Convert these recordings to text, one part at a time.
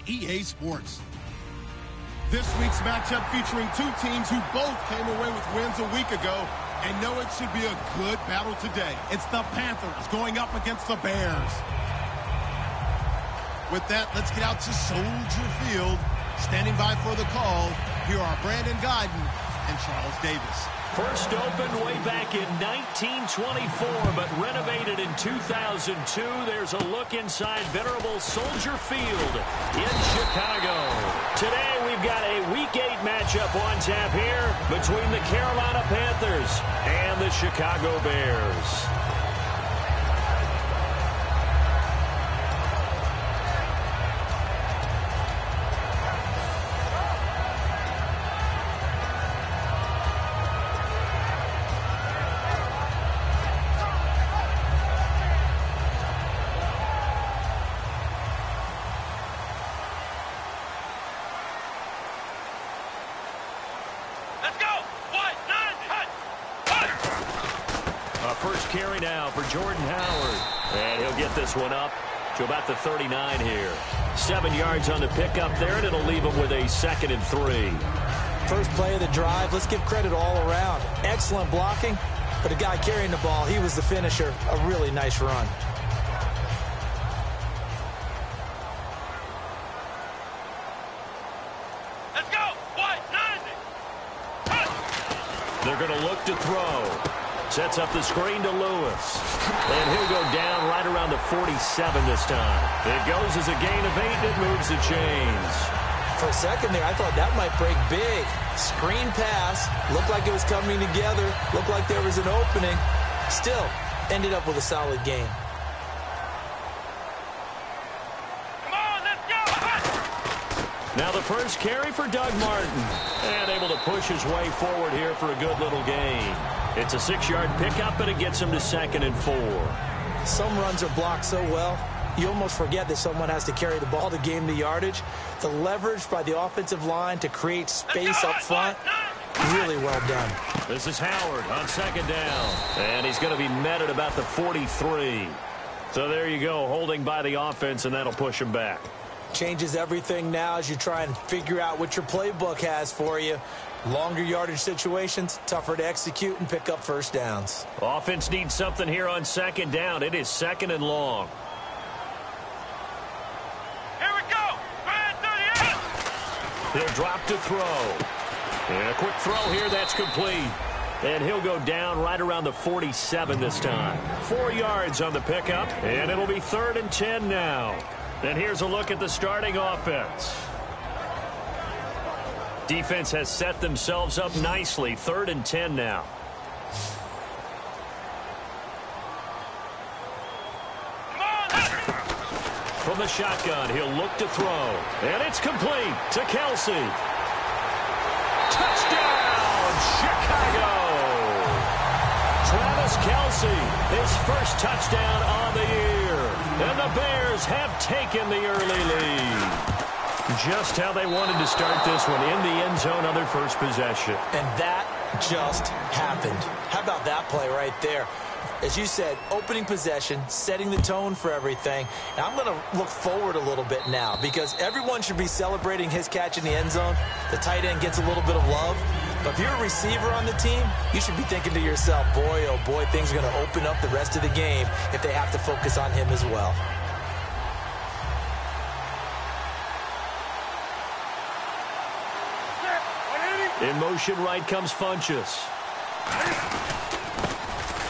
EA Sports. This week's matchup featuring two teams who both came away with wins a week ago and know it should be a good battle today. It's the Panthers going up against the Bears. With that, let's get out to Soldier Field. Standing by for the call, here are Brandon Guyton and Charles Davis. First opened way back in 1924, but renovated in 2002. There's a look inside venerable Soldier Field in Chicago. Today we've got a Week 8 matchup on tap here between the Carolina Panthers and the Chicago Bears. First carry now for Jordan Howard. And he'll get this one up to about the 39 here. 7 yards on the pickup there, and it'll leave him with a 2nd and 3. First play of the drive, let's give credit all around. Excellent blocking, but the guy carrying the ball, he was the finisher. A really nice run. Let's go! What? 90! They're going to look to throw. Sets up the screen to Lewis. And he'll go down right around the 47 this time. It goes as a gain of 8, and it moves the chains. For a second there, I thought that might break big. Screen pass. Looked like it was coming together. Looked like there was an opening. Still, ended up with a solid gain. Come on, let's go! Now the first carry for Doug Martin. And able to push his way forward here for a good little gain. It's a 6-yard pickup, and it gets him to 2nd and 4. Some runs are blocked so well, you almost forget that someone has to carry the ball to gain the yardage. The leverage by the offensive line to create space up front, really well done. This is Howard on 2nd down. And he's going to be met at about the 43. So there you go, holding by the offense, and that'll push him back. Changes everything now as you try and figure out what your playbook has for you. Longer yardage situations, tougher to execute and pick up first downs. Offense needs something here on 2nd down. It is 2nd and long. Here we go! Brad 38! He'll drop to throw. And a quick throw here, that's complete. And he'll go down right around the 47 this time. 4 yards on the pickup, and it'll be 3rd and 10 now. And here's a look at the starting offense. Defense has set themselves up nicely. 3rd and 10 now. From the shotgun, he'll look to throw. And it's complete to Kelsey. Touchdown, Chicago! Travis Kelsey, his first touchdown on the year. And the Bears have taken the early lead. Just how they wanted to start this one, in the end zone on their first possession. And that just happened. How about that play right there? As you said, opening possession, setting the tone for everything. And I'm going to look forward a little bit now because everyone should be celebrating his catch in the end zone. The tight end gets a little bit of love. But if you're a receiver on the team, you should be thinking to yourself, boy, oh boy, things are going to open up the rest of the game if they have to focus on him as well. In motion right comes Funchess.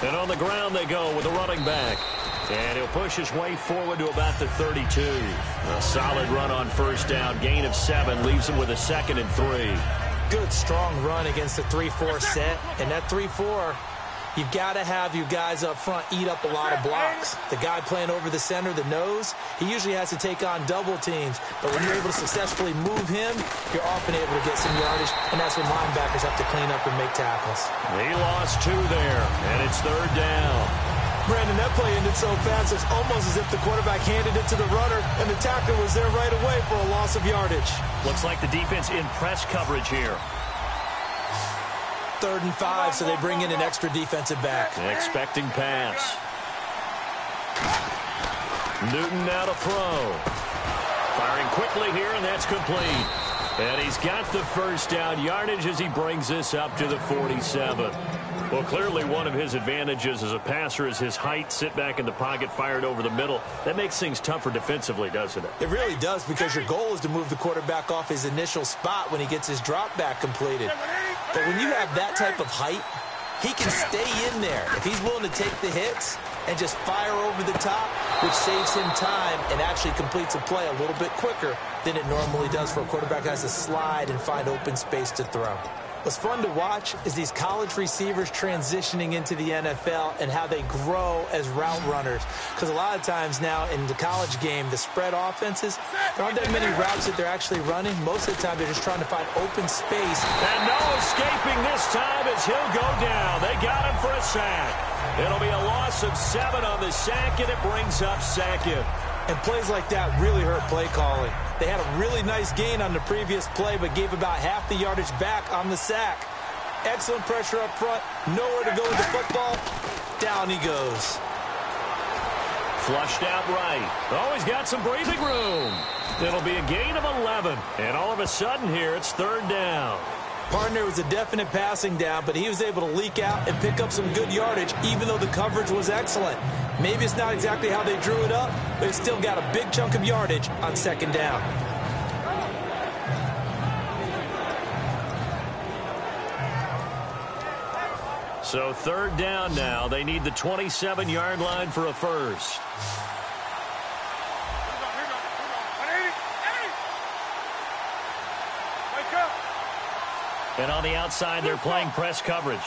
And on the ground they go with the running back. And he'll push his way forward to about the 32. A solid run on first down. Gain of 7 leaves him with a 2nd and 3. Good, strong run against the 3-4 set. And that 3-4, you've got to have you guys up front eat up a lot of blocks. The guy playing over the center, the nose, he usually has to take on double teams. But when you're able to successfully move him, you're often able to get some yardage. And that's when linebackers have to clean up and make tackles. He lost 2 there, and it's 3rd down. Brandon, that play ended so fast, it's almost as if the quarterback handed it to the runner, and the tackler was there right away for a loss of yardage. Looks like the defense in press coverage here. 3rd and 5, so they bring in an extra defensive back. Expecting pass. Newton now to throw. Firing quickly here, and that's complete. And he's got the first down yardage as he brings this up to the 47. Well, clearly one of his advantages as a passer is his height. Sit back in the pocket, fired over the middle. That makes things tougher defensively, doesn't it? It really does, because your goal is to move the quarterback off his initial spot when he gets his drop back completed. But when you have that type of height, he can stay in there if he's willing to take the hits and just fire over the top, which saves him time and actually completes a play a little bit quicker than it normally does for a quarterback that has to slide and find open space to throw. What's fun to watch is these college receivers transitioning into the NFL and how they grow as route runners. Because a lot of times now in the college game, the spread offenses, there aren't that many routes that they're actually running. Most of the time, they're just trying to find open space. And no escaping this time as he'll go down. They got him for a sack. It'll be a loss of 7 on the sack, and it brings up second. And plays like that really hurt play calling. They had a really nice gain on the previous play, but gave about half the yardage back on the sack. Excellent pressure up front. Nowhere to go with the football. Down he goes. Flushed out right. Oh, he's got some breathing room. It'll be a gain of 11. And all of a sudden here, it's 3rd down. Partner was a definite passing down, but he was able to leak out and pick up some good yardage, even though the coverage was excellent. Maybe it's not exactly how they drew it up, but it's still got a big chunk of yardage on 2nd down. So 3rd down now. They need the 27-yard line for a first. And on the outside, they're playing press coverage.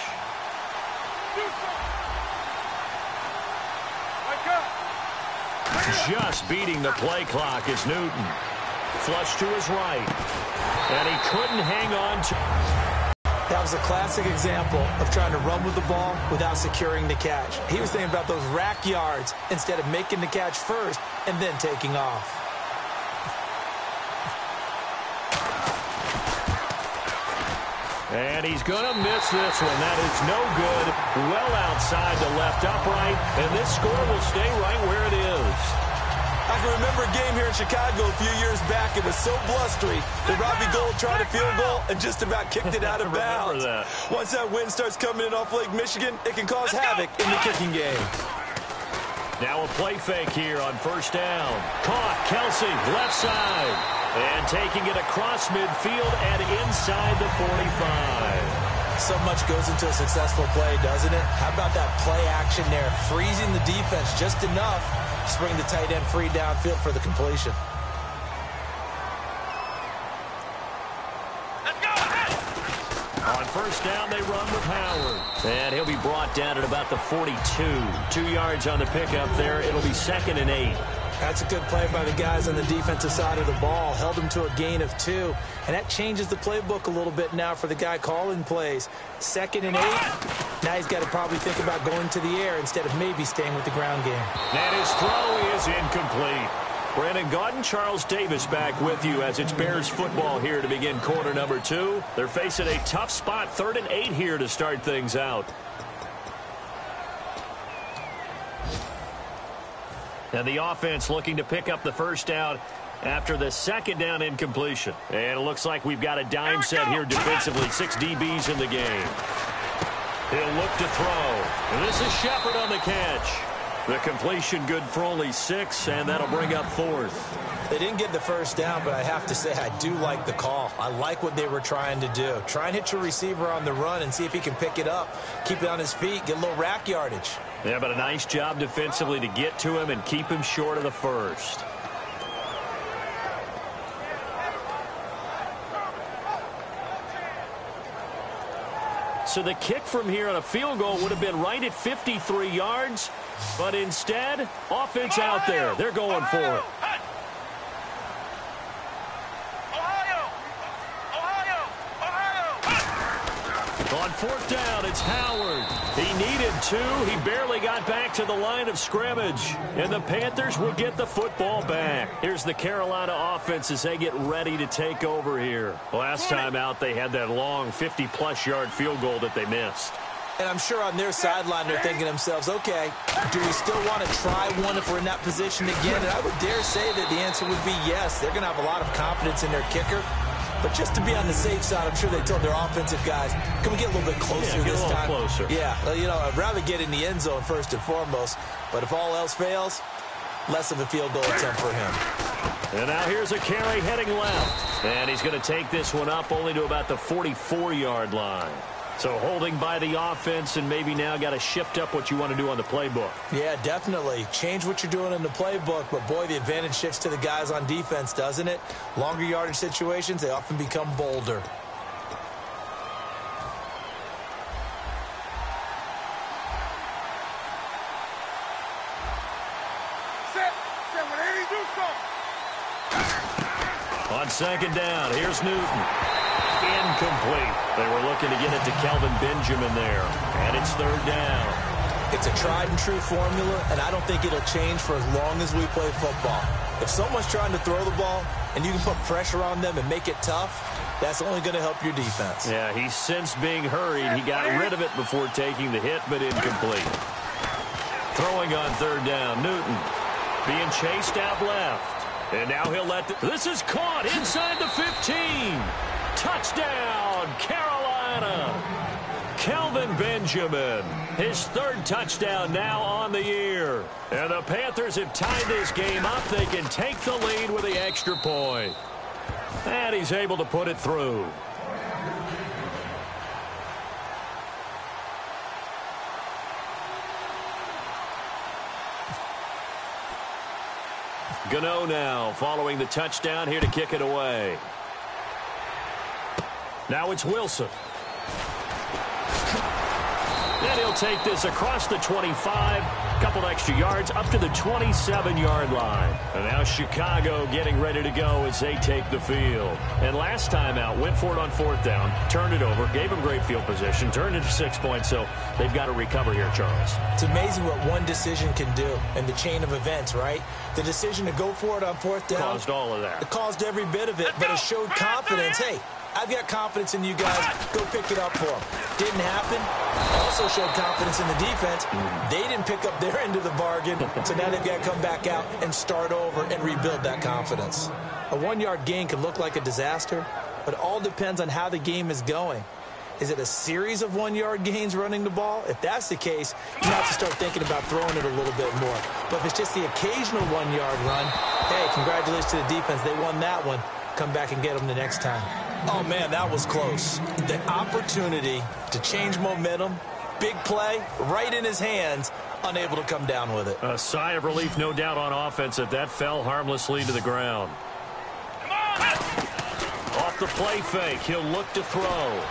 Just beating the play clock is Newton. Flush to his right. And he couldn't hang on to. That was a classic example of trying to run with the ball without securing the catch. He was thinking about those rack yards instead of making the catch first and then taking off. And he's going to miss this one. That is no good. Well outside the left upright. And this score will stay right where it is. I can remember a game here in Chicago a few years back. It was so blustery that Robbie Gould tried a field goal and just about kicked it out of bounds. Once that wind starts coming in off Lake Michigan, it can cause havoc in the kicking game. Now a play fake here on 1st down. Caught. Kelsey, left side. And taking it across midfield and inside the 45. So much goes into a successful play, doesn't it? How about that play action there? Freezing the defense just enough to bring the tight end free downfield for the completion. Let's go. On 1st down, they run with Howard. And he'll be brought down at about the 42. 2 yards on the pickup there. It'll be 2nd and 8. That's a good play by the guys on the defensive side of the ball. Held him to a gain of 2. And that changes the playbook a little bit now for the guy calling plays. 2nd and 8. Now he's got to probably think about going to the air instead of maybe staying with the ground game. And his throw is incomplete. Brandon Gaudin, Charles Davis back with you as it's Bears football here to begin quarter number 2. They're facing a tough spot, 3rd and 8 here to start things out. And the offense looking to pick up the first down after the 2nd down incompletion. And it looks like we've got a dime set here defensively. 6 DBs in the game. He'll look to throw. And this is Shepard on the catch. The completion good for only 6, and that'll bring up 4th. They didn't get the first down, but I have to say I do like the call. I like what they were trying to do. Try and hit your receiver on the run and see if he can pick it up. Keep it on his feet. Get a little rack yardage. Yeah, but a nice job defensively to get to him and keep him short of the first. So the kick from here on a field goal would have been right at 53 yards, but instead, offense out there. They're going for it. On 4th down, it's Howard. He needed 2. He barely got back to the line of scrimmage. And the Panthers will get the football back. Here's the Carolina offense as they get ready to take over here. Last time out, they had that long 50-plus yard field goal that they missed. And I'm sure on their sideline they're thinking to themselves, okay, do we still want to try one if we're in that position again? And I would dare say that the answer would be yes. They're going to have a lot of confidence in their kicker. But just to be on the safe side, I'm sure they told their offensive guys, can we get a little bit closer this time? Closer. Yeah, well, you know, I'd rather get in the end zone first and foremost. But if all else fails, less of a field goal attempt for him. And now here's a carry heading left. And he's going to take this one up only to about the 44-yard line. So holding by the offense, and maybe now got to shift up what you want to do on the playbook. Yeah, definitely. Change what you're doing in the playbook, but boy, the advantage shifts to the guys on defense, doesn't it? Longer yardage situations, they often become bolder. On second down, here's Newton. Incomplete. They were looking to get it to Kelvin Benjamin there. And it's third down. It's a tried and true formula, and I don't think it'll change for as long as we play football. If someone's trying to throw the ball and you can put pressure on them and make it tough, that's only going to help your defense. Yeah, he's since being hurried. He got rid of it before taking the hit, but incomplete. Throwing on third down, Newton being chased out left. And now he'll let this is caught inside the 15. Touchdown, Carolina. Kelvin Benjamin, his third touchdown now on the year. And the Panthers have tied this game up. They can take the lead with the extra point. And he's able to put it through. Gano now following the touchdown here to kick it away. Now it's Wilson. And he'll take this across the 25. Couple extra yards up to the 27-yard line. And now Chicago getting ready to go as they take the field. And last time out, went for it on fourth down, turned it over, gave them great field position, turned it to 6 points, so they've got to recover here, Charles. It's amazing what one decision can do in the chain of events, right? The decision to go for it on fourth down caused all of that. It caused every bit of it, but it showed confidence. Hey, I've got confidence in you guys. Go pick it up for them. Didn't happen. Also showed confidence in the defense. They didn't pick up their end of the bargain, so now they've got to come back out and start over and rebuild that confidence. A one-yard gain can look like a disaster, but it all depends on how the game is going. Is it a series of one-yard gains running the ball? If that's the case, you have to start thinking about throwing it a little bit more. But if it's just the occasional one-yard run, hey, congratulations to the defense. They won that one. Come back and get them the next time. Oh, man, that was close. The opportunity to change momentum, big play, right in his hands, unable to come down with it. A sigh of relief, no doubt, on offense if that fell harmlessly to the ground. Off the play fake, he'll look to throw.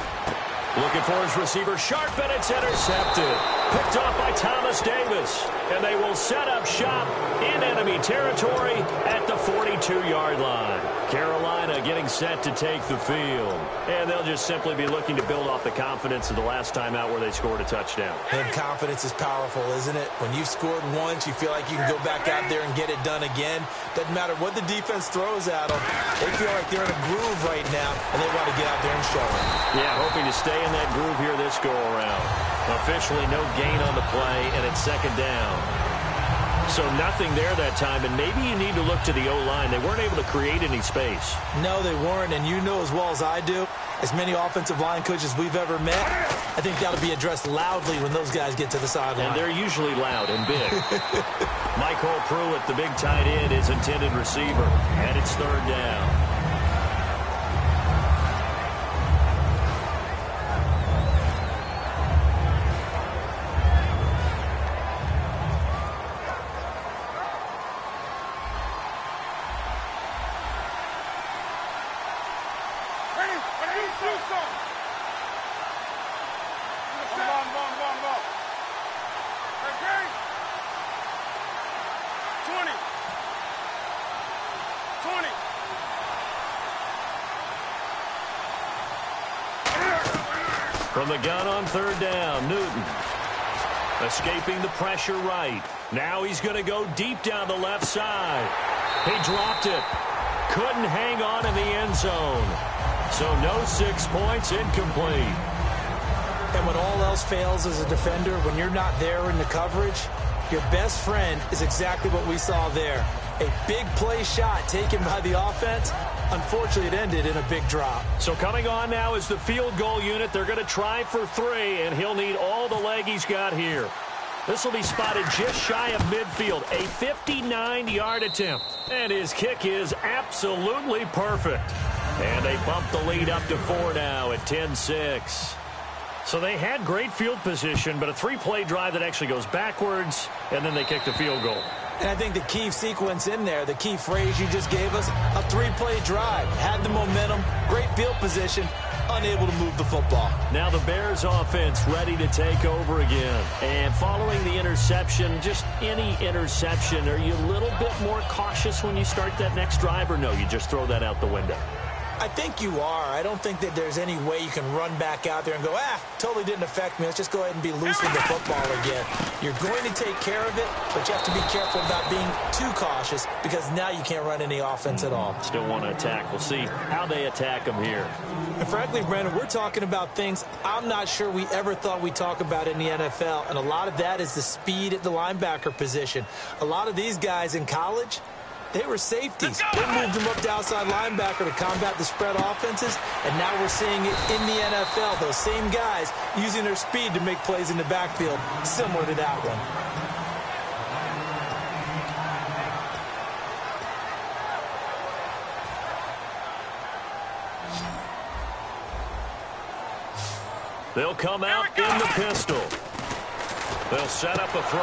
Looking for his receiver, sharp, and it's intercepted. Picked off by Thomas Davis. And they will set up shop in enemy territory at the 42-yard line. Carolina getting set to take the field. And they'll just simply be looking to build off the confidence of the last time out where they scored a touchdown. And confidence is powerful, isn't it? When you've scored once, you feel like you can go back out there and get it done again. Doesn't matter what the defense throws at them. They feel like they're in a groove right now, and they want to get out there and show it. Yeah, hoping to stay in that groove here this go-around. Officially no gain on the play, and it's second down. So nothing there that time, and maybe you need to look to the O-line. They weren't able to create any space. No, they weren't, and you know as well as I do, as many offensive line coaches we've ever met, I think that'll be addressed loudly when those guys get to the sideline. And they're usually loud and big. Michael Pruitt, the big tight end, is intended receiver, and it's third down. From the gun on third down, Newton. Escaping the pressure right. Now he's going to go deep down the left side. He dropped it. Couldn't hang on in the end zone. So no 6 points, incomplete. And when all else fails as a defender, when you're not there in the coverage, your best friend is exactly what we saw there. A big play shot taken by the offense. Unfortunately, it ended in a big drop. So coming on now is the field goal unit. They're going to try for 3, and he'll need all the leg he's got here. This will be spotted just shy of midfield. A 59-yard attempt. And his kick is absolutely perfect. And they bump the lead up to 4 now at 10-6. So they had great field position, but a 3-play drive that actually goes backwards, and then they kick the field goal. And I think the key sequence in there, the key phrase you just gave us, a 3-play drive. Had the momentum, great field position, unable to move the football. Now the Bears offense ready to take over again. And following the interception, just any interception, are you a little bit more cautious when you start that next drive, or no, you just throw that out the window? I think you are. I don't think that there's any way you can run back out there and go, totally didn't affect me. Let's just go ahead and be loose with the football again. You're going to take care of it, but you have to be careful about being too cautious because now you can't run any offense at all. Still want to attack. We'll see how they attack them here. And frankly, Brandon, we're talking about things I'm not sure we ever thought we'd talk about in the NFL, and a lot of that is the speed at the linebacker position. A lot of these guys in college, they were safeties. They moved them up to outside linebacker to combat the spread offenses, and now we're seeing it in the NFL. Those same guys using their speed to make plays in the backfield, similar to that one. They'll come out in the pistol. They'll set up a throw.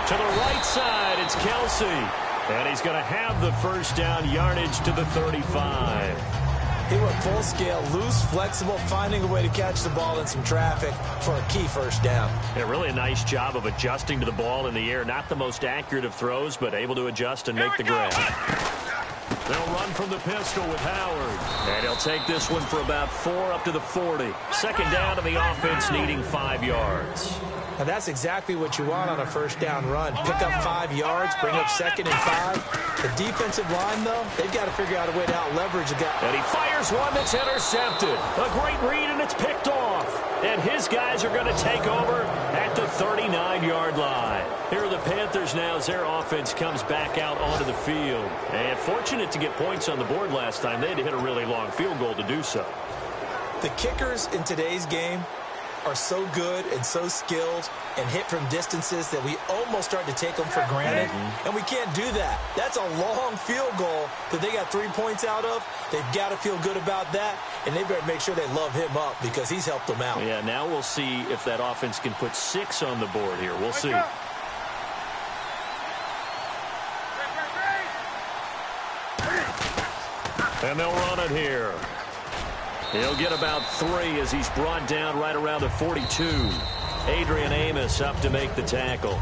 To the right side, it's Kelsey. And he's going to have the first down, yardage to the 35. He went full scale, loose, flexible, finding a way to catch the ball in some traffic for a key first down. Yeah, really a nice job of adjusting to the ball in the air. Not the most accurate of throws, but able to adjust and make the grab. They'll run from the pistol with Howard. And he'll take this one for about 4 up to the 40. Second down to the offense, needing 5 yards. And that's exactly what you want on a first down run. Pick up 5 yards, bring up 2nd and 5. The defensive line, though, they've got to figure out a way to out-leverage a guy. And he fires one that's intercepted. A great read, and it's picked off. And his guys are going to take over at the 39-yard line. Here are the Panthers now as their offense comes back out onto the field. And fortunate to get points on the board last time. They had to hit a really long field goal to do so. The kickers in today's game are so good and so skilled and hit from distances that we almost start to take them for granted. And we can't do that. That's a long field goal that they got 3 points out of. They've got to feel good about that, and they better make sure they love him up because he's helped them out. Yeah, now we'll see if that offense can put 6 on the board here. We'll see. And they'll run it here. He'll get about 3 as he's brought down right around the 42. Adrian Amos up to make the tackle.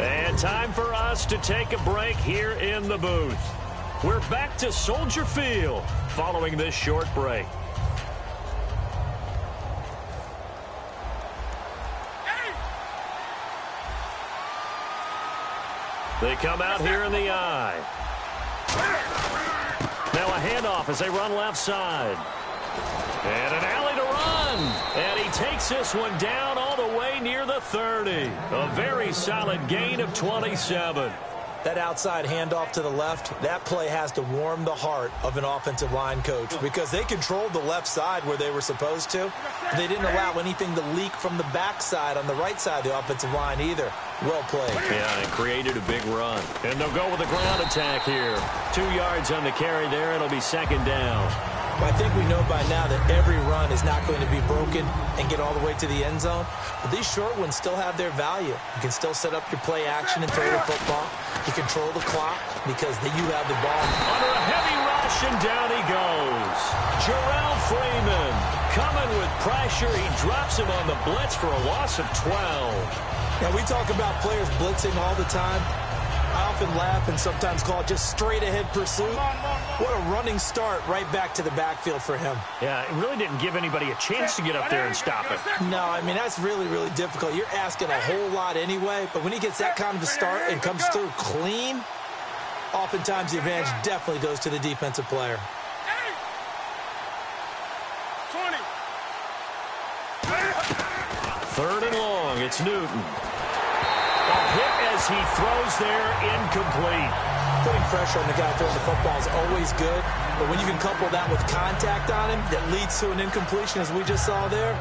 And time for us to take a break here in the booth. We're back to Soldier Field following this short break. They come out here in the I. Now a handoff as they run left side. And an alley to run. And he takes this one down all the way near the 30. A very solid gain of 27. That outside handoff to the left, that play has to warm the heart of an offensive line coach because they controlled the left side where they were supposed to. They didn't allow anything to leak from the backside on the right side of the offensive line either. Well played. Yeah, and created a big run. And they'll go with a ground attack here. 2 yards on the carry there. It'll be second down. Well, I think we know by now that every run is not going to be broken and get all the way to the end zone. But these short ones still have their value. You can still set up your play action and throw the football. You control the clock because you have the ball. Under a heavy rush, and down he goes. Jarrell Freeman coming with pressure. He drops him on the blitz for a loss of 12. Now, we talk about players blitzing all the time. I often laugh and sometimes call it just straight-ahead pursuit. What a running start right back to the backfield for him. Yeah, it really didn't give anybody a chance to get up there and stop it. No, I mean, that's really, really difficult. You're asking a whole lot anyway, but when he gets that kind of a start and comes through clean, oftentimes the advantage definitely goes to the defensive player. 20. 3rd and long. It's Newton. A hit as he throws there, incomplete. Putting pressure on the guy throwing the football is always good, but when you can couple that with contact on him that leads to an incompletion, as we just saw there,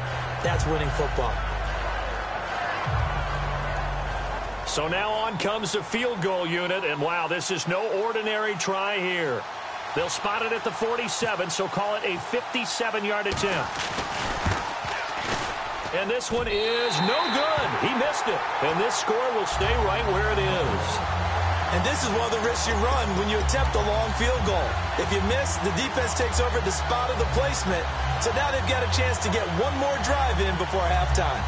that's winning football. So now on comes the field goal unit, and wow, this is no ordinary try here. They'll spot it at the 47, so call it a 57-yard attempt. And this one is no good. He missed it. And this score will stay right where it is. And this is one of the risks you run when you attempt a long field goal. If you miss, the defense takes over at the spot of the placement. So now they've got a chance to get one more drive in before halftime.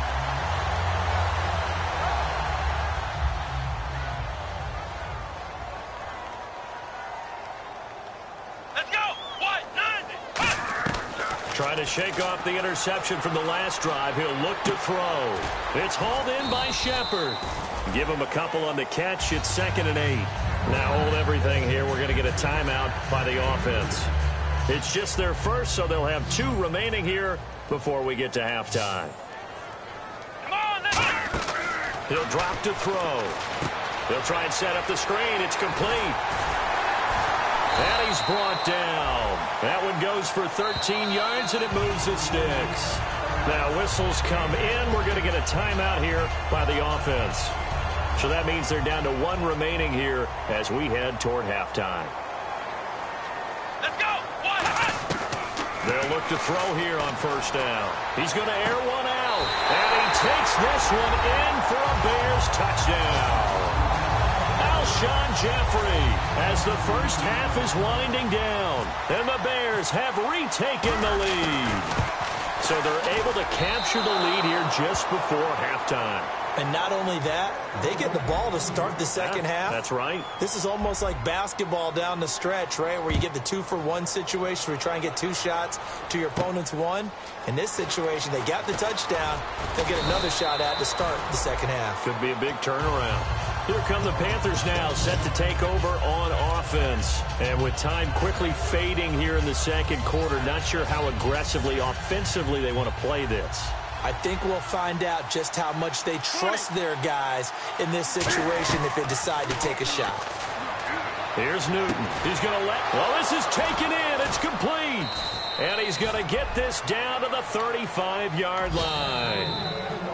Trying to shake off the interception from the last drive. He'll look to throw. It's hauled in by Shepard. Give him a couple on the catch. It's 2nd and 8. Now hold everything here. We're going to get a timeout by the offense. It's just their first, so they'll have 2 remaining here before we get to halftime. Come on, let's go. He'll drop to throw. He'll try and set up the screen. It's complete. And he's brought down. That one goes for 13 yards, and it moves the sticks. Now whistles come in. We're going to get a timeout here by the offense. So that means they're down to 1 remaining here as we head toward halftime. Let's go. They'll look to throw here on 1st down. He's going to air one out. And he takes this one in for a Bears touchdown. Alshon Jeffrey as the first half is winding down. And the Bears have retaken the lead. So they're able to capture the lead here just before halftime. And not only that, they get the ball to start the second half. That's right. This is almost like basketball down the stretch, right, where you get the 2-for-1 situation where you try and get 2 shots to your opponent's 1. In this situation, they got the touchdown. They'll get another shot at to start the second half. Could be a big turnaround. Here come the Panthers now, set to take over on offense. And with time quickly fading here in the second quarter, not sure how aggressively, offensively they want to play this. I think we'll find out just how much they trust their guys in this situation if they decide to take a shot. Here's Newton. He's going to well, this is taken in. It's complete. And he's going to get this down to the 35-yard line.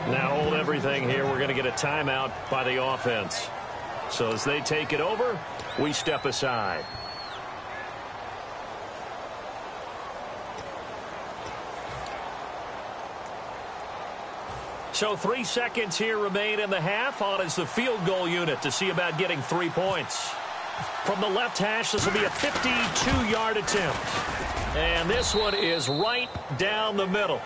Now hold everything here. We're going to get a timeout by the offense. So as they take it over, we step aside. So 3 seconds here remain in the half. On is the field goal unit to see about getting 3 points. From the left hash, this will be a 52-yard attempt. And this one is right down the middle.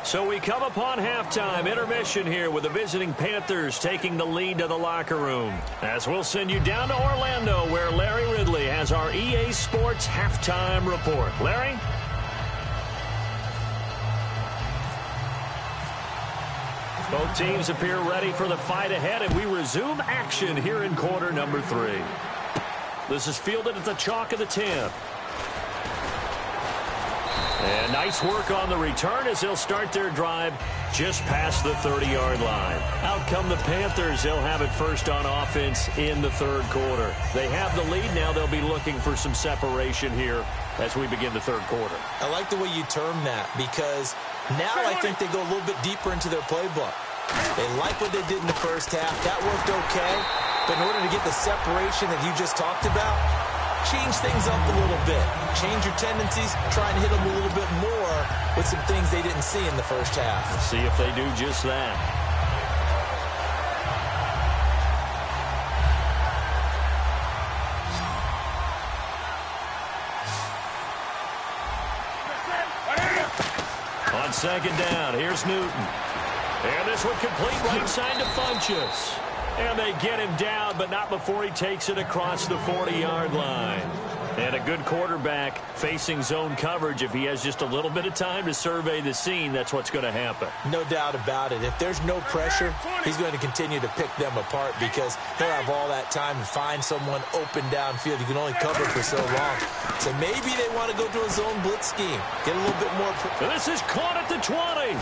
So we come upon halftime, intermission here with the visiting Panthers taking the lead to the locker room. As we'll send you down to Orlando where Larry Ridley has our EA Sports halftime report. Larry? Both teams appear ready for the fight ahead, and we resume action here in quarter number 3. This is fielded at the chalk of the 10. And nice work on the return as they'll start their drive just past the 30-yard line. Out come the Panthers. They'll have it first on offense in the 3rd quarter. They have the lead now. They'll be looking for some separation here as we begin the 3rd quarter. I like the way you term that because now I think they go a little bit deeper into their playbook. They like what they did in the first half. That worked okay. But in order to get the separation that you just talked about, change things up a little bit. Change your tendencies. Try and hit them a little bit more with some things they didn't see in the first half. Let's see if they do just that. On 2nd down, here's Newton. And this one complete right side to Funchess. And they get him down, but not before he takes it across the 40-yard line. And a good quarterback facing zone coverage, if he has just a little bit of time to survey the scene, that's what's going to happen. No doubt about it. If there's no pressure, he's going to continue to pick them apart because he'll have all that time to find someone open downfield. You can only cover for so long. So maybe they want to go to a zone blitz scheme. Get a little bit more. This is caught at the 20.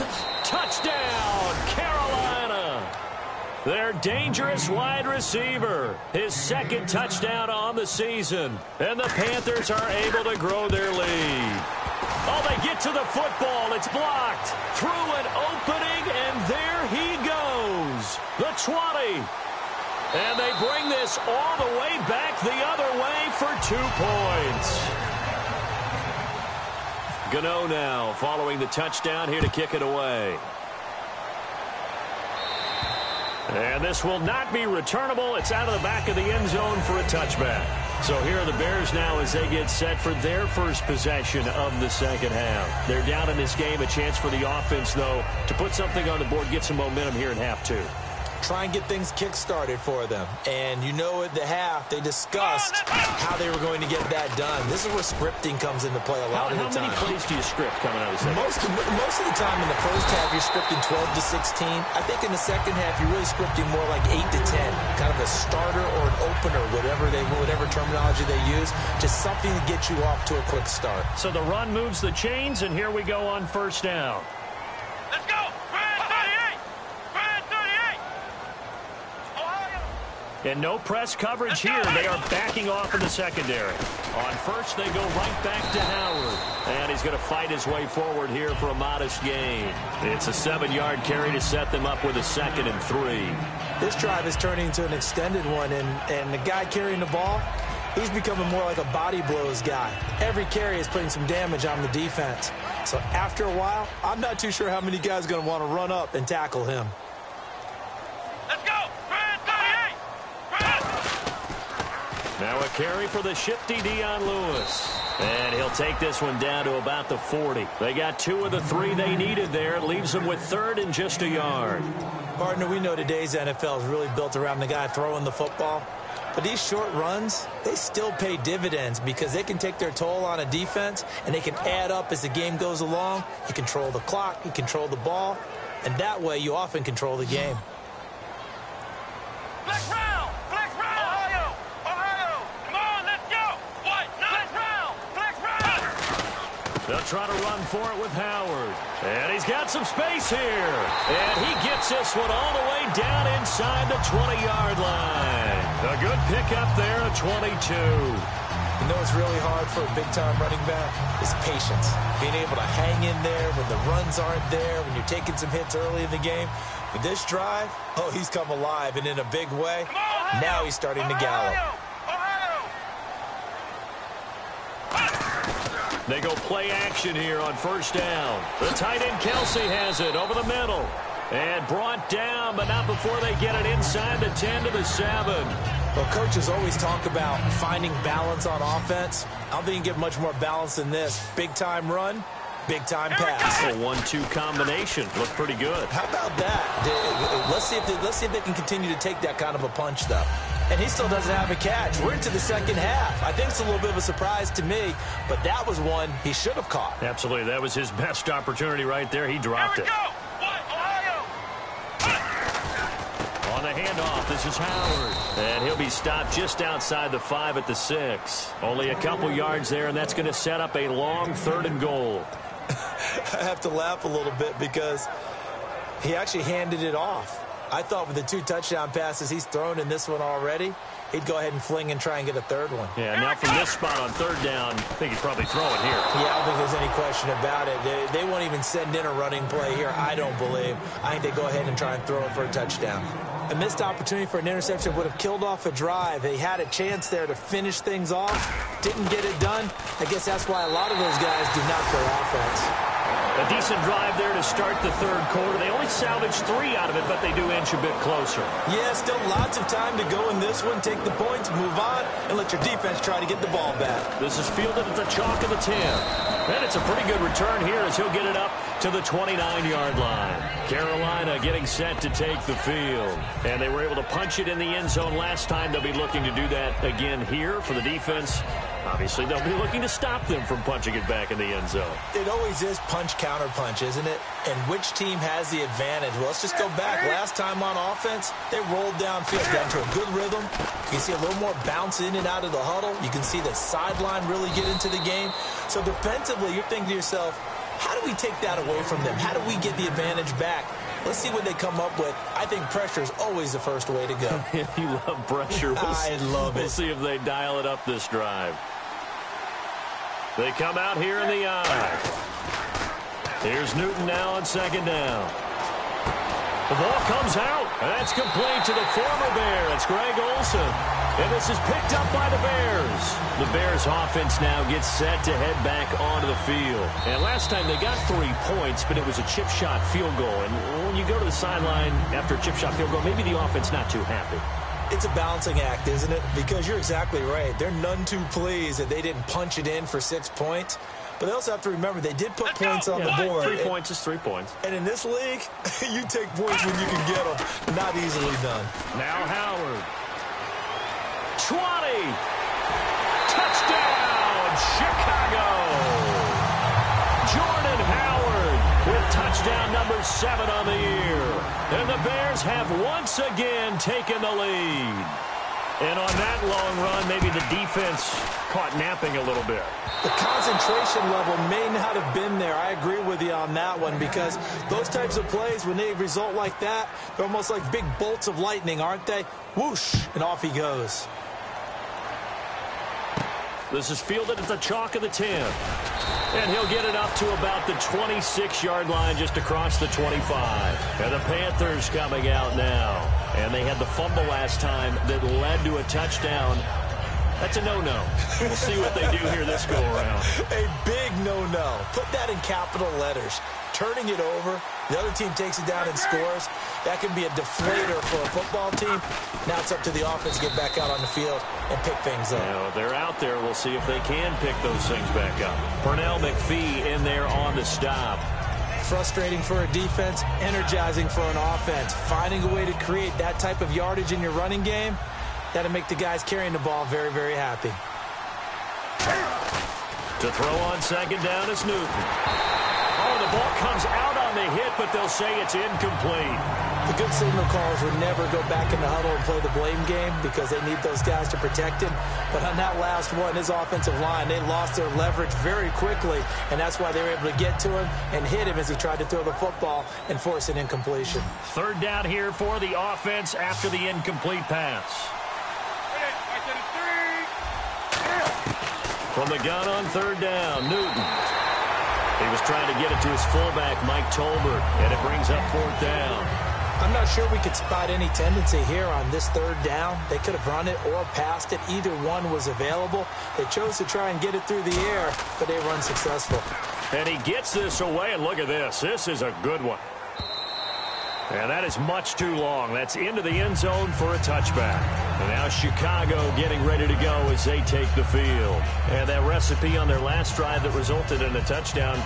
Touchdown, Carolina. Their dangerous wide receiver. His second touchdown on the season. And the Panthers are able to grow their lead. Oh, they get to the football. It's blocked. Through an opening, and there he goes. The 20. And they bring this all the way back the other way for 2 points. Gano now following the touchdown here to kick it away. And this will not be returnable. It's out of the back of the end zone for a touchback. So here are the Bears now as they get set for their first possession of the second half. They're down in this game. A chance for the offense, though, to put something on the board, get some momentum here in half 2. Try and get things kick-started for them. And you know at the half, they discussed how they were going to get that done. This is where scripting comes into play a lot of the time. How many plays do you script coming out of the second? Most of the time in the first half, you're scripting 12 to 16. I think in the second half, you're really scripting more like 8 to 10. Kind of a starter or an opener, whatever terminology they use. Just something to get you off to a quick start. So the run moves the chains, and here we go on first down. Let's go! And no press coverage here. They are backing off in the secondary. On first, they go right back to Howard. And he's going to fight his way forward here for a modest gain. It's a 7-yard carry to set them up with a 2nd and 3. This drive is turning into an extended one, and the guy carrying the ball, he's becoming more like a body blows guy. Every carry is putting some damage on the defense. So after a while, I'm not too sure how many guys are going to want to run up and tackle him. Let's go! Now a carry for the shifty Dion Lewis. And he'll take this one down to about the 40. They got 2 of the 3 they needed there. It leaves them with 3rd and just a yard. Partner, we know today's NFL is really built around the guy throwing the football. But these short runs, they still pay dividends because they can take their toll on a defense and they can add up as the game goes along. You control the clock, you control the ball, and that way you often control the game. Flex round! They'll try to run for it with Howard. And he's got some space here. And he gets this one all the way down inside the 20-yard line. A good pickup there at 22. You know what's really hard for a big-time running back is patience. Being able to hang in there when the runs aren't there, when you're taking some hits early in the game. But this drive, oh, he's come alive and in a big way. Now he's starting to gallop. They go play action here on first down. The tight end Kelsey has it over the middle. And brought down, but not before they get it inside the 10 to the 7. Well, coaches always talk about finding balance on offense. I don't think you get much more balance than this. Big-time run, big-time pass. A 1-2 combination. Looked pretty good. How about that? Let's see if they can continue to take that kind of a punch, though. And he still doesn't have a catch. We're into the second half. I think it's a little bit of a surprise to me, but that was one he should have caught. Absolutely. That was his best opportunity right there. He dropped it. On the handoff, this is Howard. And he'll be stopped just outside the 5 at the 6. Only a couple yards there, and that's going to set up a long 3rd and goal. I have to laugh a little bit because he actually handed it off. I thought with the 2 touchdown passes he's thrown in this one already, he'd go ahead and fling and try and get a 3rd one. Yeah, now from this spot on 3rd down, I think he'd probably throw it here. Yeah, I don't think there's any question about it. They won't even send in a running play here, I don't believe. I think they go ahead and try and throw it for a touchdown. A missed opportunity for an interception would have killed off a drive. They had a chance there to finish things off, didn't get it done. I guess that's why a lot of those guys do not play offense. A decent drive there to start the 3rd quarter. They only salvaged 3 out of it, but they do inch a bit closer. Yeah, still lots of time to go in this one. Take the points, move on, and let your defense try to get the ball back. This is fielded at the chalk of the 10. And it's a pretty good return here as he'll get it up to the 29-yard line. Carolina getting set to take the field. And they were able to punch it in the end zone last time. They'll be looking to do that again here for the defense. Obviously, they'll be looking to stop them from punching it back in the end zone. It always is punch-counter-punch, isn't it? And which team has the advantage? Well, let's just go back. Last time on offense, they rolled downfield, got into a good rhythm. You can see a little more bounce in and out of the huddle. You can see the sideline really get into the game. So defensively, you're thinking to yourself, how do we take that away from them? How do we get the advantage back? Let's see what they come up with. I think pressure is always the first way to go. You love pressure. I love it. We'll see if they dial it up this drive. They come out here in the eye. Here's Newton now on second down. The ball comes out, and that's complete to the former Bear. It's Greg Olsen. And this is picked up by the Bears. The Bears offense now gets set to head back onto the field. And last time they got 3 points, but it was a chip shot field goal. And when you go to the sideline after a chip shot field goal, maybe the offense not too happy. It's a balancing act, isn't it? Because you're exactly right. They're none too pleased that they didn't punch it in for 6 points. But they also have to remember they did put points on the board. 3 points is 3 points. And in this league, you take points when you can get them. Not easily done. Now Howard. 20. Touchdown, Chicago. Jordan Howard with touchdown number 7 on the year. And the Bears have once again taken the lead. And on that long run, maybe the defense caught napping a little bit. The concentration level may not have been there. I agree with you on that one, because those types of plays, when they result like that, they're almost like big bolts of lightning, aren't they? Whoosh, and off he goes. This is fielded at the chalk of the 10. And he'll get it up to about the 26-yard line, just across the 25. And the Panthers coming out now. And they had the fumble last time that led to a touchdown. That's a no-no. We'll see what they do here this go-around. A big no-no. Put that in capital letters. Turning it over, the other team takes it down and scores. That can be a deflator for a football team. Now it's up to the offense to get back out on the field and pick things up. Now, they're out there. We'll see if they can pick those things back up. Pernell McPhee in there on the stop. Frustrating for a defense, energizing for an offense. Finding a way to create that type of yardage in your running game, that'll make the guys carrying the ball very, very happy. To throw on second down is Newton. Oh, the ball comes out on the hit, but they'll say it's incomplete. The good signal callers would never go back in the huddle and play the blame game because they need those guys to protect him. But on that last one, his offensive line, they lost their leverage very quickly, and that's why they were able to get to him and hit him as he tried to throw the football and force an incompletion. Third down here for the offense after the incomplete pass. From the gun on third down, Newton. He was trying to get it to his fullback, Mike Tolbert, and it brings up fourth down. I'm not sure we could spot any tendency here on this third down. They could have run it or passed it. Either one was available. They chose to try and get it through the air, but they were unsuccessful. And he gets this away, and look at this. This is a good one. And that is much too long. That's into the end zone for a touchback. And now Chicago getting ready to go as they take the field. And that recipe on their last drive that resulted in a touchdown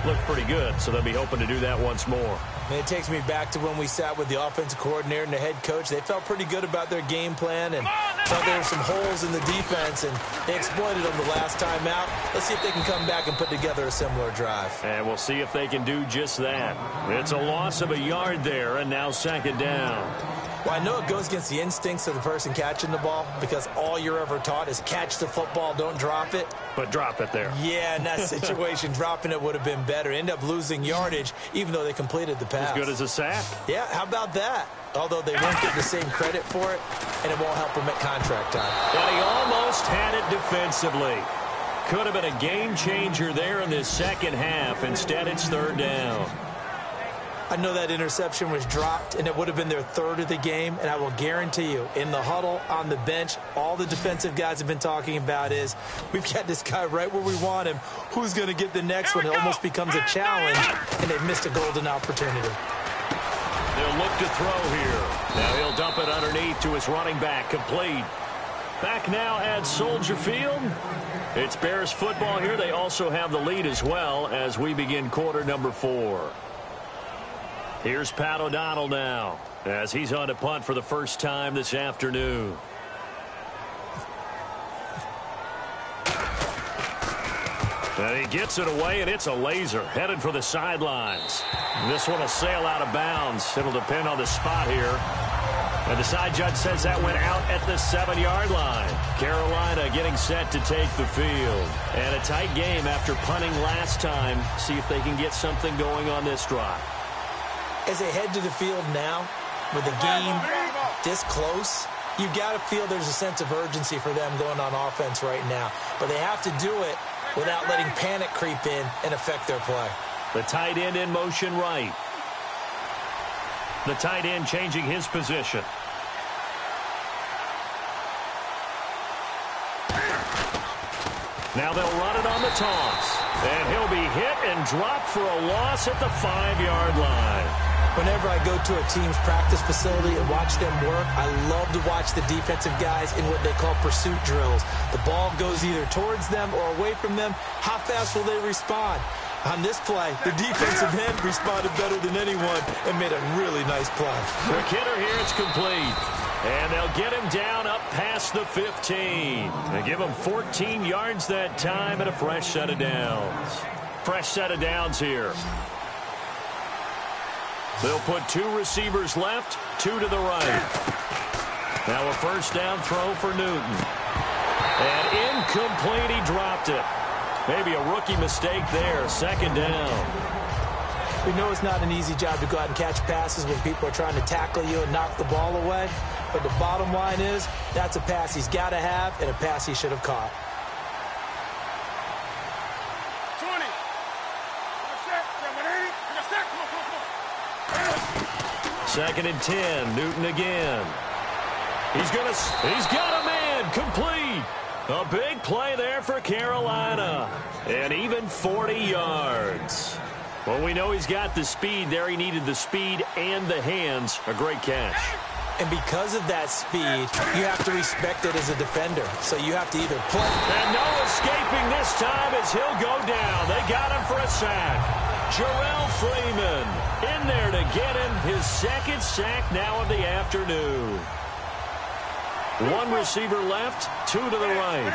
looked pretty good, so they'll be hoping to do that once more. And it takes me back to when we sat with the offensive coordinator and the head coach. They felt pretty good about their game plan and thought there were some holes in the defense, and they exploited them the last time out. Let's see if they can come back and put together a similar drive. And we'll see if they can do just that. It's a loss of a yard there, and now second down. Well, I know it goes against the instincts of the person catching the ball because all you're ever taught is catch the football, don't drop it. But drop it there. Yeah, in that situation, dropping it would have been better. End up losing yardage, even though they completed the pass. As good as a sack. Yeah, how about that? Although they won't get the same credit for it, and it won't help them at contract time. But he almost had it defensively. Could have been a game changer there in this second half. Instead, it's third down. I know that interception was dropped, and it would have been their third of the game, and I will guarantee you, in the huddle, on the bench, all the defensive guys have been talking about is, we've got this guy right where we want him. Who's going to get the next one? It almost becomes a challenge, and they've missed a golden opportunity. They'll look to throw here. Now he'll dump it underneath to his running back, complete. Back now at Soldier Field. It's Bears football here. They also have the lead as well as we begin quarter number 4. Here's Pat O'Donnell now as he's on to punt for the first time this afternoon. And he gets it away, and it's a laser headed for the sidelines. This one will sail out of bounds. It'll depend on the spot here. And the side judge says that went out at the 7-yard line. Carolina getting set to take the field. And a tight game after punting last time. See if they can get something going on this drive. As they head to the field now, with the game this close, you've got to feel there's a sense of urgency for them going on offense right now. But they have to do it without letting panic creep in and affect their play. The tight end in motion right. The tight end changing his position. Now they'll run it on the toss. And he'll be hit and dropped for a loss at the 5-yard line. Whenever I go to a team's practice facility and watch them work, I love to watch the defensive guys in what they call pursuit drills. The ball goes either towards them or away from them. How fast will they respond? On this play, the defensive end responded better than anyone and made a really nice play. The kidder here, it's complete. And they'll get him down up past the 15. They give him 14 yards that time and a fresh set of downs. Fresh set of downs here. They'll put 2 receivers left, 2 to the right. Now a first down throw for Newton. And incomplete, he dropped it. Maybe a rookie mistake there, second down. We know it's not an easy job to go out and catch passes when people are trying to tackle you and knock the ball away. But the bottom line is, that's a pass he's got to have and a pass he should have caught. 2nd and 10, Newton again. He's got a man, complete. A big play there for Carolina. And even 40 yards. Well, we know he's got the speed there. He needed the speed and the hands. A great catch. And because of that speed, you have to respect it as a defender. So you have to either play. And no escaping this time as he'll go down. They got him for a sack. Jarrell Freeman in there to get him his 2nd sack now of the afternoon. 1 receiver left, 2 to the right.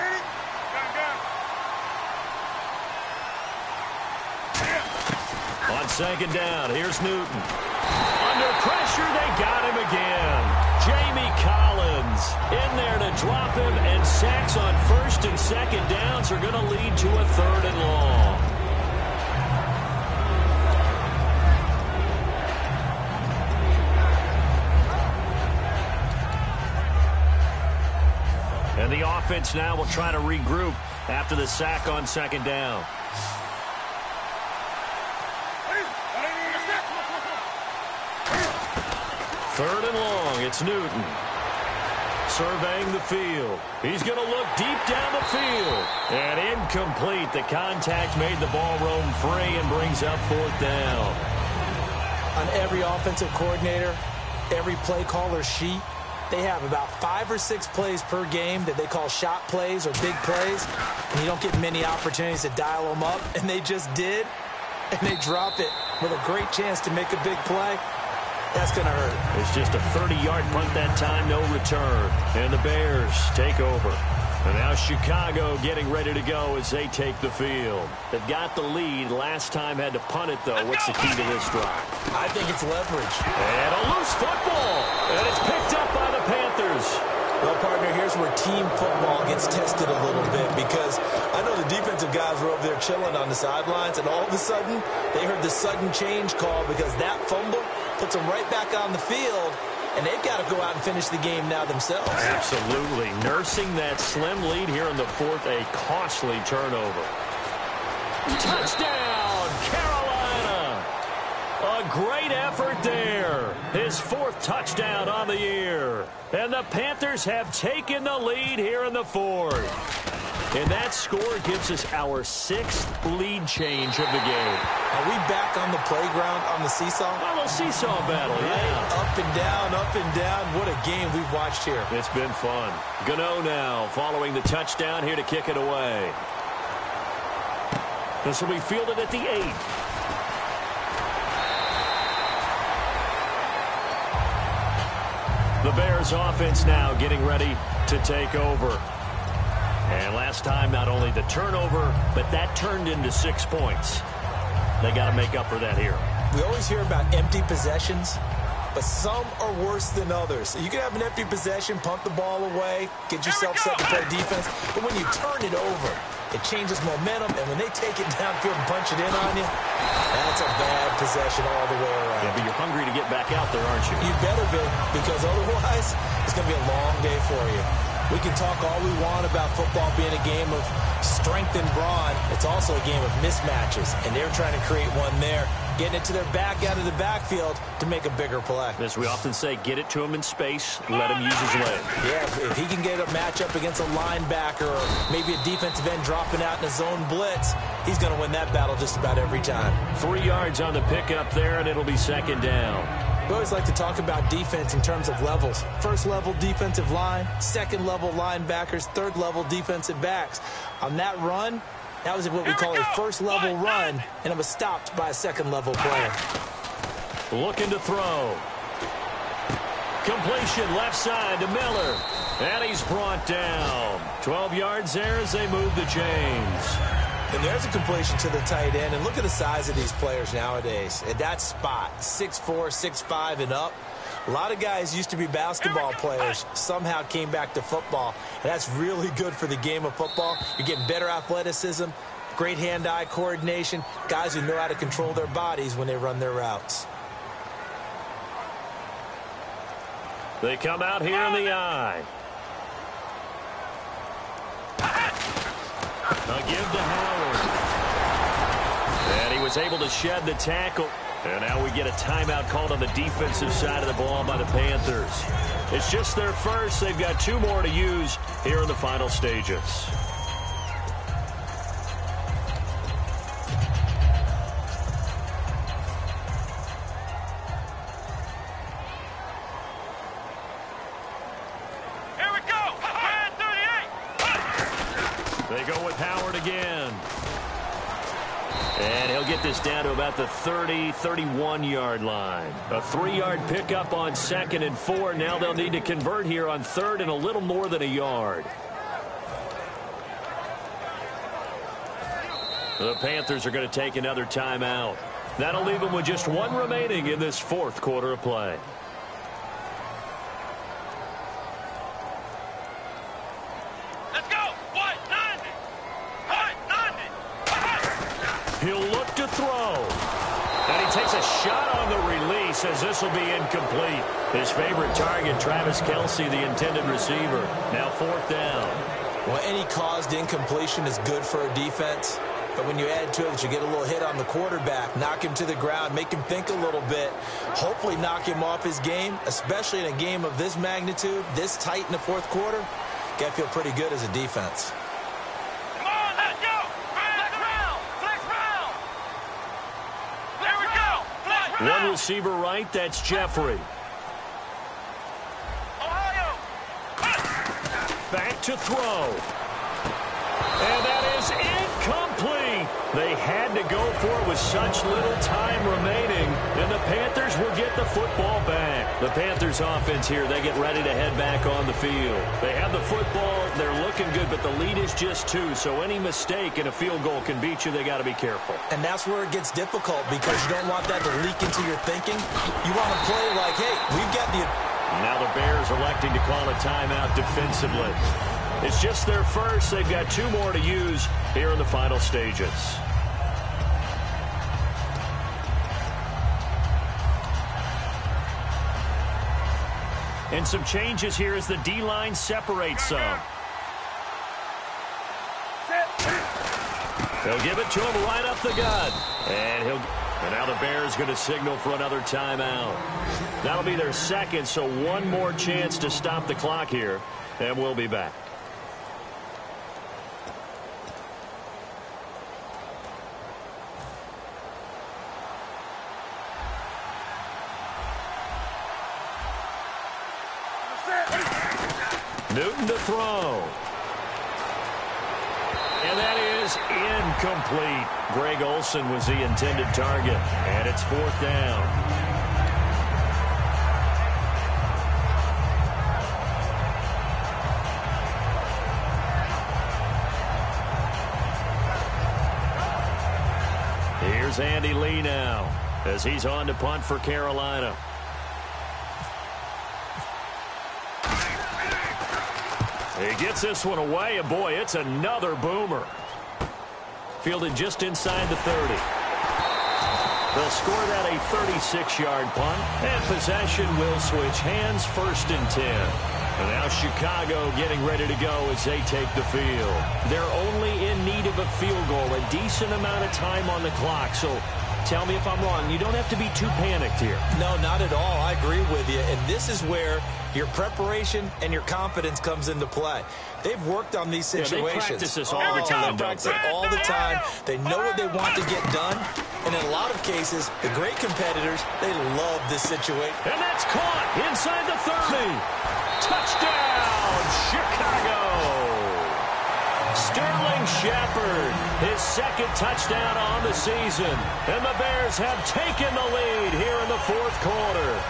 On 2nd down, here's Newton. Under pressure, they got him again. Jamie Collins in there to drop him, and sacks on 1st and 2nd downs are going to lead to a 3rd and long. And the offense now will try to regroup after the sack on 2nd down. Third and long, it's Newton. Surveying the field. He's going to look deep down the field. And incomplete. The contact made the ball roam free and brings up 4th down. On every offensive coordinator, every play caller sheet, they have about 5 or 6 plays per game that they call shot plays or big plays. And you don't get many opportunities to dial them up. And they just did. And they drop it with a great chance to make a big play. That's going to hurt. It's just a 30-yard punt that time, no return. And the Bears take over. And now Chicago getting ready to go as they take the field. They've got the lead. Last time had to punt it, though. What's the key to this drive? I think it's leverage. And a loose football. And it's picked up by the Panthers. Well, partner, here's where team football gets tested a little bit, because I know the defensive guys were over there chilling on the sidelines, and all of a sudden, they heard the sudden change call because that fumble puts them right back on the field, and they've got to go out and finish the game now themselves. Absolutely. Nursing that slim lead here in the 4th, a costly turnover. Touchdown, Carolina! A great effort there. His 4th touchdown on the year. And the Panthers have taken the lead here in the 4th. And that score gives us our 6th lead change of the game. Are we back on the playground on the seesaw? A little seesaw battle, yeah. Up and down, up and down. What a game we've watched here. It's been fun. Gano now following the touchdown here to kick it away. This will be fielded at the 8. The Bears offense now getting ready to take over. And last time, not only the turnover, but that turned into 6 points. They got to make up for that here. We always hear about empty possessions, but some are worse than others. You can have an empty possession, pump the ball away, get yourself set to play defense, but when you turn it over, it changes momentum, and when they take it downfield and punch it in on you, that's a bad possession all the way around. Yeah, but you're hungry to get back out there, aren't you? You better be, because otherwise, it's going to be a long day for you. We can talk all we want about football being a game of strength and brawn. It's also a game of mismatches, and they're trying to create one there, getting it to their back out of the backfield to make a bigger play. As we often say, get it to him in space, let him use his leg. Yeah, if he can get a matchup against a linebacker or maybe a defensive end dropping out in a zone blitz, he's going to win that battle just about every time. 3 yards on the pickup there, and it'll be second down. We always like to talk about defense in terms of levels. First level defensive line, second level linebackers, third level defensive backs. On that run, that was what we call a first level run, and it was stopped by a second level player. Looking to throw. Completion left side to Miller. And he's brought down. 12 yards there as they move the chains. And there's a completion to the tight end. And look at the size of these players nowadays. At that spot, 6'4", 6'5", and up. A lot of guys used to be basketball players, somehow came back to football. And that's really good for the game of football. You're getting better athleticism, great hand-eye coordination, guys who know how to control their bodies when they run their routes. They come out here in the eye. A give to Howard. And he was able to shed the tackle. And now we get a timeout called on the defensive side of the ball by the Panthers. It's just their first. They've got 2 more to use here in the final stages. Here we go. 38. They go with Howard again. And he'll get this down to about the 30, 31-yard line. A 3-yard pickup on 2nd and 4. Now they'll need to convert here on 3rd and a little more than a yard. The Panthers are going to take another timeout. That'll leave them with just 1 remaining in this 4th quarter of play. Let's go. What? 90. What? 90. He'll look to throw. And he takes a shot on the release as this will be incomplete. His favorite target, Travis Kelce, the intended receiver. Now 4th down. Well, any caused incompletion is good for a defense. But when you add to it that you get a little hit on the quarterback, knock him to the ground, make him think a little bit, hopefully knock him off his game, especially in a game of this magnitude, this tight in the 4th quarter, got to feel pretty good as a defense. Come on, let's go. Flex round. Flex round. There we go. Flex round. 1 receiver right, that's Jeffrey. Ohio. Back to throw. And that is incomplete. They had to go for it with such little time remaining. And the Panthers will get the football back. The Panthers offense here, they get ready to head back on the field. They have the football. They're looking good, but the lead is just 2. So any mistake in a field goal can beat you. They got to be careful. And that's where it gets difficult because you don't want that to leak into your thinking. You want to play like, hey, we've got the... Now the Bears electing to call a timeout defensively. It's just their first. They've got 2 more to use here in the final stages. And some changes here as the D-line separates some. They'll give it to him right up the gut. And now the Bears going to signal for another timeout. That'll be their 2nd, so 1 more chance to stop the clock here. And we'll be back. Newton to throw. And that is incomplete. Greg Olsen was the intended target. And it's 4th down. Here's Andy Lee now as he's on to punt for Carolina. He gets this one away, and boy, it's another boomer. Fielded just inside the 30. They'll score that a 36-yard punt, and possession will switch hands, 1st and 10. And now Chicago getting ready to go as they take the field. They're only in need of a field goal, a decent amount of time on the clock. So tell me if I'm wrong. You don't have to be too panicked here. No, not at all. I agree with you. And this is where your preparation and your confidence comes into play. They've worked on these situations. They practice this all the time, don't they? All the time. They know what they want to get done. And in a lot of cases, the great competitors, they love this situation. And that's caught inside the 30. Touchdown, Chicago. Sterling Shepard, his 2nd touchdown on the season. And the Bears have taken the lead here in the 4th quarter.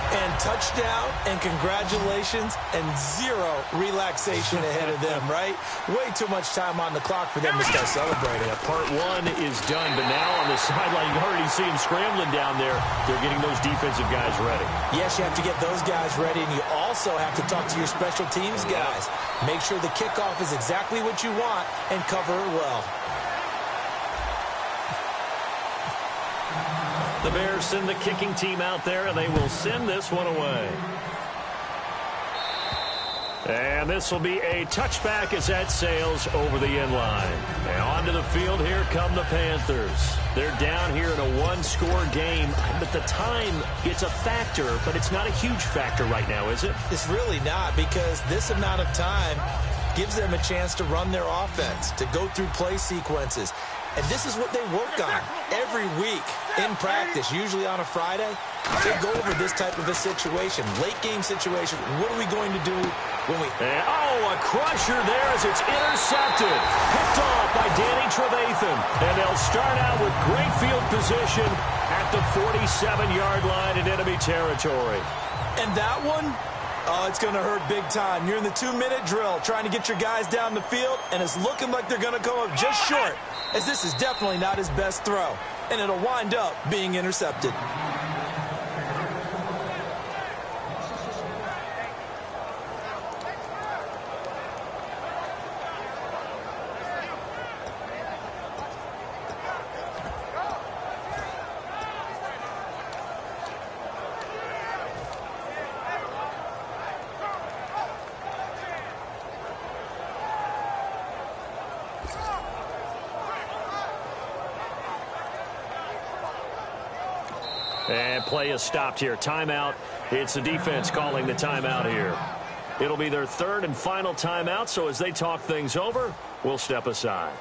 And touchdown, and congratulations, and 0 relaxation ahead of them, right? Way too much time on the clock for them to start celebrating. Yeah, part 1 is done, but now on the sideline, you already see them scrambling down there. They're getting those defensive guys ready. Yes, you have to get those guys ready, and you also have to talk to your special teams guys. Make sure the kickoff is exactly what you want and cover it well. The Bears send the kicking team out there, and they will send this one away. And this will be a touchback as that sails over the end line. And onto the field, here come the Panthers. They're down here in a 1-score game, but the time, it's a factor, but it's not a huge factor right now, is it? It's really not, because this amount of time gives them a chance to run their offense, to go through play sequences. And this is what they work on every week in practice, usually on a Friday. They go over this type of a situation, late-game situation. What are we going to do when we... a crusher there as it's intercepted. Picked off by Danny Trevathan. And they'll start out with great field position at the 47-yard line in enemy territory. And that one... oh, it's going to hurt big time. You're in the 2-minute drill trying to get your guys down the field, and it's looking like they're going to come up just short, as this is definitely not his best throw, and it'll wind up being intercepted. And play is stopped here. Timeout. It's the defense calling the timeout here. It'll be their 3rd and final timeout, so as they talk things over, we'll step aside.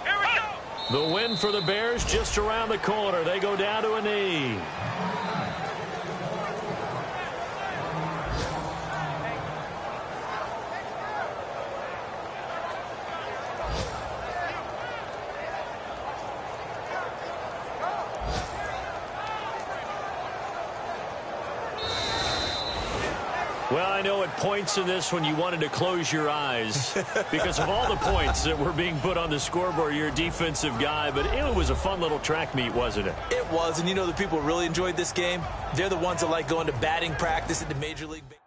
Here we go. The win for the Bears just around the corner. They go down to a knee. Well, I know at points in this when you wanted to close your eyes because of all the points that were being put on the scoreboard. You're a defensive guy, but it was a fun little track meet, wasn't it? It was, and you know the people who really enjoyed this game? They're the ones that like going to batting practice at the Major League Baseball.